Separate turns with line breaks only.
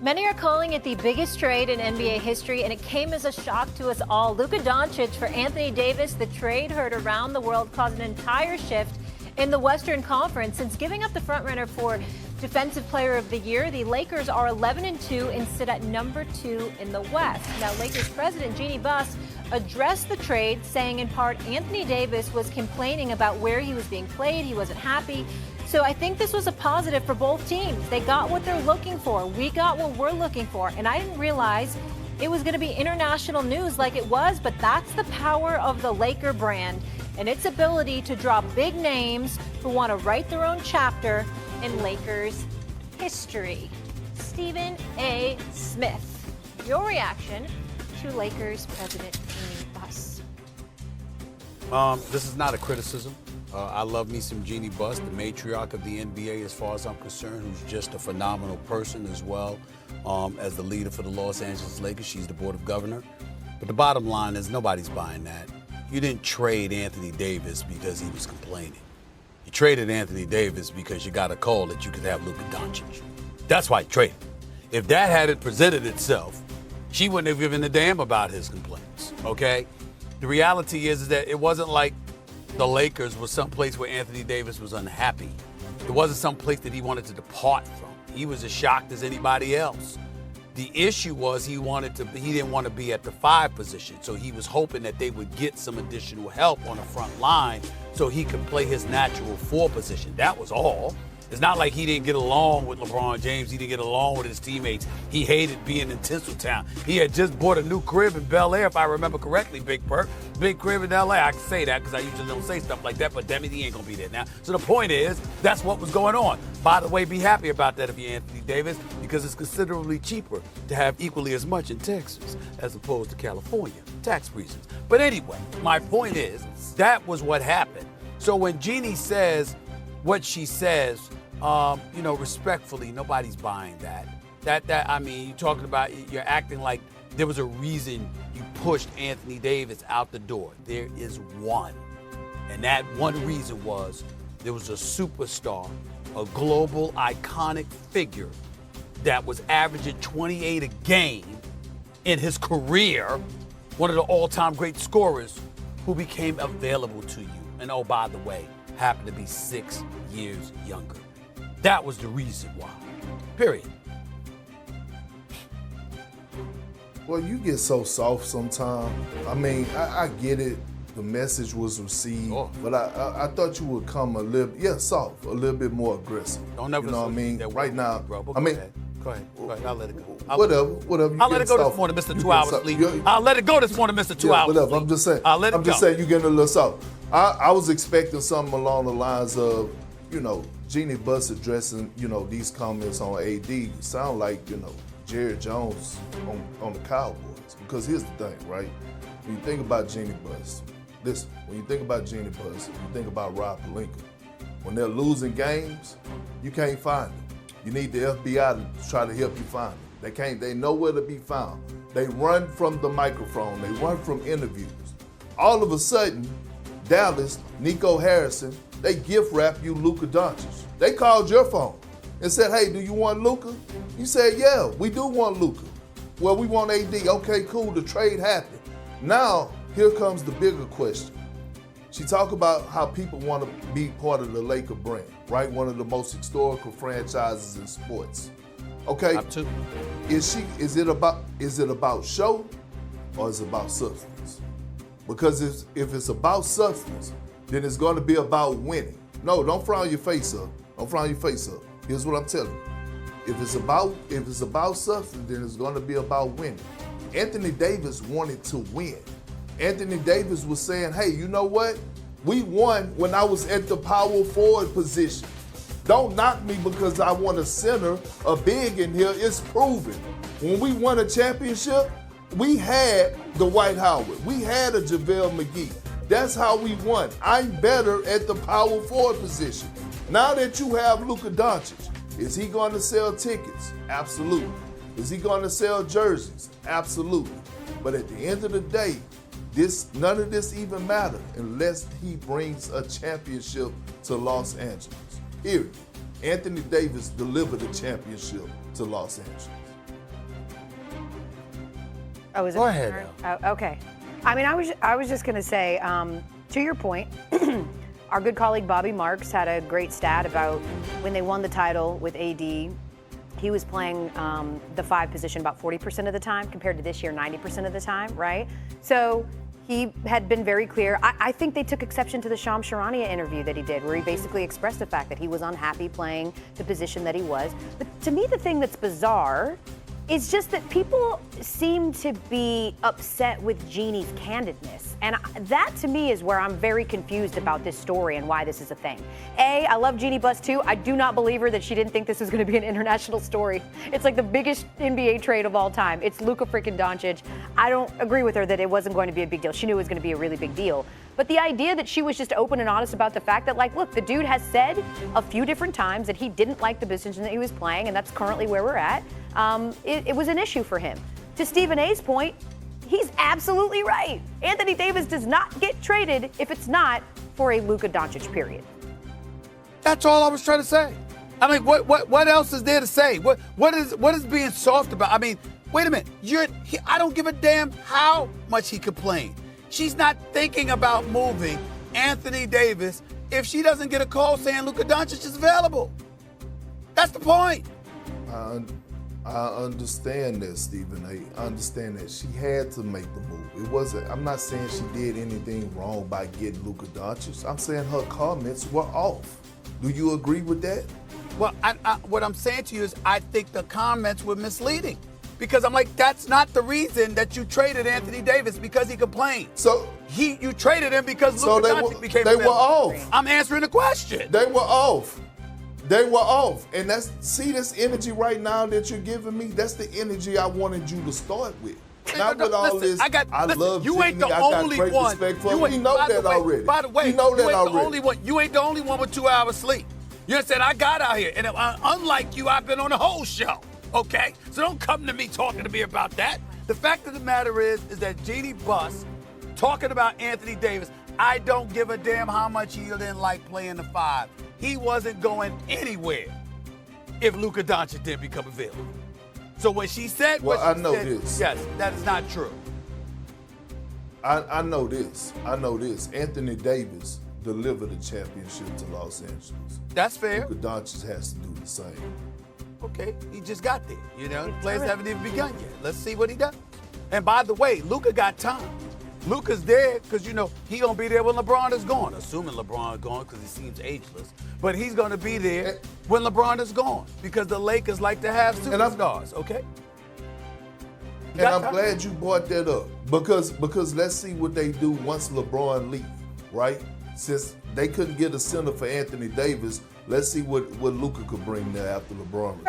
Many are calling it the biggest trade in NBA history, and it came as a shock to us all. Luka Doncic for Anthony Davis, the trade heard around the world caused an entire shift in the Western Conference. Since giving up the frontrunner for Defensive Player of the Year, the Lakers are 11-2 and sit at number 2 in the West. Now, Lakers president Jeanie addressed the trade, saying in part Anthony Davis was complaining about where he was being played. He wasn't happy. So I think this was a positive for both teams. They got what they're looking for. We got what we're looking for. And I didn't realize it was going to be international news like it was, but that's the power of the Laker brand and its ability to draw big names who want to write their own chapter in Lakers history. Stephen A. Smith, your reaction to Lakers president Jeanie Buss?
This is not a criticism. I love me some Jeanie Buss, the matriarch of the NBA as far as I'm concerned, who's just a phenomenal person as well as the leader for the Los Angeles Lakers. She's the board of governor. But the bottom line is nobody's buying that. You didn't trade Anthony Davis because he was complaining. You traded Anthony Davis because you got a call that you could have Luka Doncic. That's why you traded. If that hadn't presented itself, she wouldn't have given a damn about his complaints, okay? The reality is that it wasn't like the Lakers was someplace where Anthony Davis was unhappy. It wasn't someplace that he wanted to depart from. He was as shocked as anybody else. The issue was he didn't want to be at the 5 position, so he was hoping that they would get some additional help on the front line so he could play his natural 4 position. That was all. It's not like he didn't get along with LeBron James. He didn't get along with his teammates. He hated being in Tinseltown. He had just bought a new crib in Bel Air, if I remember correctly, Big Perk. Big crib in L.A. I can say that because I usually don't say stuff like that, but damn it, he ain't going to be there now. So the point is, that's what was going on. By the way, be happy about that if you're Anthony Davis, because it's considerably cheaper to have equally as much in Texas as opposed to California, tax reasons. But anyway, my point is, that was what happened. So when Jeanie says what she says, respectfully, nobody's buying that. You're talking about, you're acting like there was a reason you pushed Anthony Davis out the door. There is one. And that one reason was there was a superstar, a global iconic figure that was averaging 28 a game in his career, one of the all-time great scorers who became available to you. And oh, by the way, happened to be 6 years younger. That was the reason why. Period.
Well, you get so soft sometimes. I mean, I get it. The message was received, but I thought you would come a little, soft, a little bit more aggressive.
Don't never.
You know what I mean? Right now,
bro,
I mean,
go ahead. I'll let it go.
Whatever.
I'll let it go this morning, Mr. 2 hours sleep. I'll let it go this morning, Mr. 2 hours
whatever.
sleep.
I'm just saying.
I'm
just saying you're getting a little soft. I was expecting something along the lines of, Jeanie Buss addressing, these comments on AD sound like, Jerry Jones on the Cowboys. Because here's the thing, right? When you think about Jeanie Buss, when you think about Jeanie Buss, you think about Rob Pelinka. When they're losing games, you can't find them. You need the FBI to try to help you find them. They nowhere to be found. They run from the microphone. They run from interviews. All of a sudden, Dallas, Nico Harrison, they gift wrap you Luka Doncic. They called your phone and said, hey, do you want Luka? You said, yeah, we do want Luka. Well, we want AD. Okay, cool, the trade happened. Now, here comes the bigger question. She talked about how people want to be part of the Laker brand, right? One of the most historical franchises in sports. Okay.
Top 2.
Is it about show or is it about substance? Because if it's about substance, then it's going to be about winning. No, don't frown your face up. Don't frown your face up. Here's what I'm telling you. If it's about substance, then it's going to be about winning. Anthony Davis wanted to win. Anthony Davis was saying, hey, you know what? We won when I was at the power forward position. Don't knock me because I want a center, a big in here. It's proven. When we won a championship, we had the Dwight Howard. We had a JaVale McGee. That's how we won. I'm better at the power forward position. Now that you have Luka Doncic, is he going to sell tickets? Absolutely. Is he going to sell jerseys? Absolutely. But at the end of the day, none of this even matters unless he brings a championship to Los Angeles. Period. Anthony Davis delivered a championship to Los Angeles.
Oh, is it?
Go ahead,
Oh, okay. I mean, I was just going to say, to your point, our good colleague Bobby Marks had a great stat about when they won the title with AD. He was playing the 5 position about 40% of the time, compared to this year 90% of the time, right? So he had been very clear. I think they took exception to the Shams Charania interview that he did, where he basically expressed the fact that he was unhappy playing the position that he was. But to me, the thing that's bizarre is just that people seem to be upset with Jeannie's candidness. And that, to me, is where I'm very confused about this story and why this is a thing. I love Jeanie Buss, too. I do not believe her that she didn't think this was going to be an international story. It's like the biggest NBA trade of all time. It's Luka freaking Doncic. I don't agree with her that it wasn't going to be a big deal. She knew it was going to be a really big deal. But the idea that she was just open and honest about the fact that, like, look, the dude has said a few different times that he didn't like the position that he was playing, and that's currently where we're at. It was an issue for him. To Stephen A's point, he's absolutely right. Anthony Davis does not get traded if it's not for a Luka Doncic period.
That's all I was trying to say. I mean, what else is there to say? What is being soft about? I mean, wait a minute. I don't give a damn how much he complained. She's not thinking about moving Anthony Davis if she doesn't get a call saying Luka Doncic is available. That's the point.
I understand that, Stephen A. I understand that she had to make the move. It wasn't. I'm not saying she did anything wrong by getting Luka Doncic. I'm saying her comments were off. Do you agree with that?
Well, what I'm saying to you is I think the comments were misleading. Because I'm like, that's not the reason that you traded Anthony Davis, because he complained.
So
you traded him because Luka Doncic became
they
available.
were off.
I'm answering the question.
They were off. They were off. And see this energy right now that you're giving me? That's the energy I wanted you to start with. Not with all this. I love
you
Jeannie.
ain't the
I got
only
great
one.
respect for her. We know that already.
By the way,
we know that
you ain't
already.
the only one. You ain't the only one with 2 hours sleep. You understand? I got out here, and unlike you, I've been on the whole show. Okay, so don't come to me talking to me about that. The fact of the matter is that Jeanie Buss talking about Anthony Davis. I don't give a damn how much he didn't like playing the 5. He wasn't going anywhere if Luka Doncic didn't become available. So when she said,
well, I know this.
Yes, that is not true.
I know this. I know this. Anthony Davis delivered a championship to Los Angeles.
That's fair.
Luka Doncic has to do the same.
Okay, he just got there. You know, players haven't even begun yet. Let's see what he does. And by the way, Luka got time. Luka's there because, you know, he going to be there when LeBron is gone. Assuming LeBron is gone because he seems ageless. But he's going to be there when LeBron is gone because the Lakers like to have superstars, okay?
And I'm glad you brought that up because let's see what they do once LeBron leaves, right? Since they couldn't get a center for Anthony Davis, let's see what Luka could bring there after LeBron.